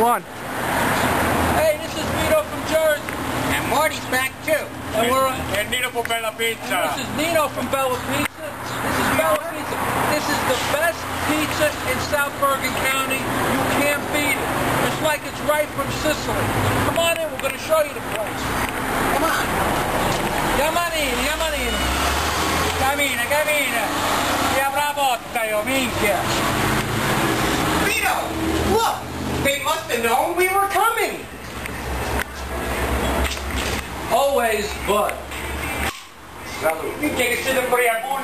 One. Hey, this is Vito from Jersey. And Marty's back too. And we're And Nino from Bella Pizza. this is Nino from Bella Pizza. This is Bella Pizza. This is the best pizza in South Bergen County. You can't beat it. It's like it's right from Sicily. Come on in, we're going to show you the place. Come on. Yamanini, Yamanini. Cammina, cammina. Ti apra la porta io, minchia. Vito, look. They must have known we were coming. Always Bud. Minchia che siete fuori a buon.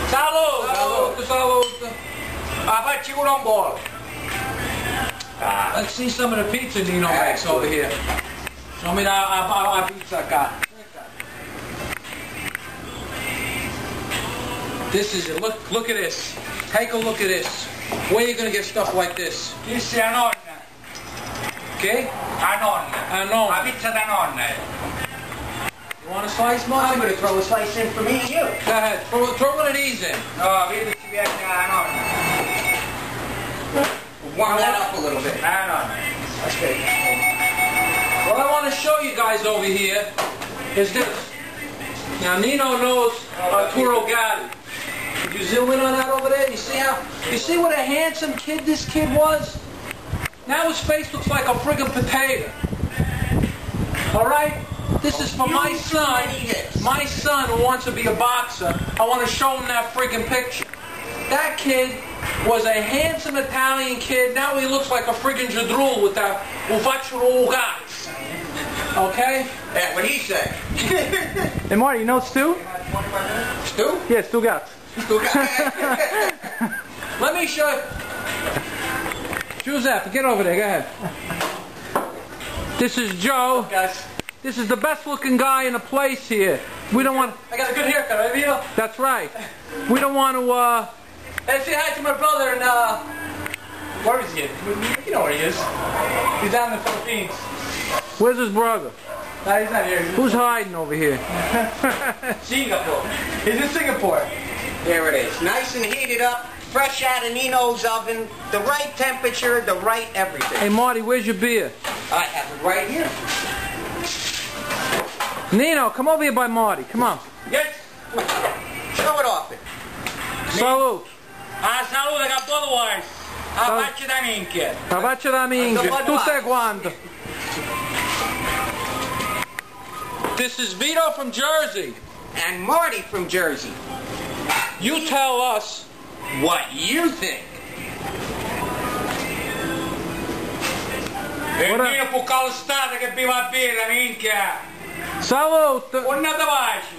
Salute. Salute, salute. Facci pure un po'. Let's see some of the pizza Nino makes over here. Show me the pizza guy. This is it. Look at this. Take a look at this. Where are you gonna get stuff like this? Chi sia nonna? Okay? A nonna. A nonna. La pizza da nonna. You want a slice, I'm Marty? going to throw a slice in for me and you. Go ahead. Throw one of these in. No, vedi ci piace la nonna. Warm that up a little bit. La nonna. That's good. What I want to show you guys over here is this. Now Nino knows Arturo Gatti. Did you zoom in on that over there? You see what a handsome kid this kid was? Now his face looks like a friggin' potato. Alright? This is for my son. My son who wants to be a boxer. I want to show him that friggin' picture. That kid was a handsome Italian kid. Now he looks like a friggin' jadrul with that ufacciolo guys. Okay? That's what he said. Hey Marty, you know Stu? Stu? Yeah, Stu got. Let me show you. Giuseppe, get over there. Go ahead. This is Joe. Guys, This is the best looking guy in the place here. We don't want... I got a good haircut, right, Vito? That's right. We don't want to, Hey, say hi to my brother in, where is he? You know where he is. He's down in the Philippines. Where's his brother? No, he's not here. Who's hiding over here? Singapore. He's in Singapore. There it is. Nice and heated up. Fresh out of Nino's oven. The right temperature, the right everything. Hey, Marty, where's your beer? I have it right here. Nino, come over here by Marty. Come on. Yes. Show it off. Salute. Ah, salute, che Budweiser. Ah, faccia da minchia. La faccia da minchia. Tu sai quanto. This is Vito from Jersey. And Marty from Jersey. You tell us What you think? E Nino fu Carlstadt che beva birra, minchia. salute. Buona pace.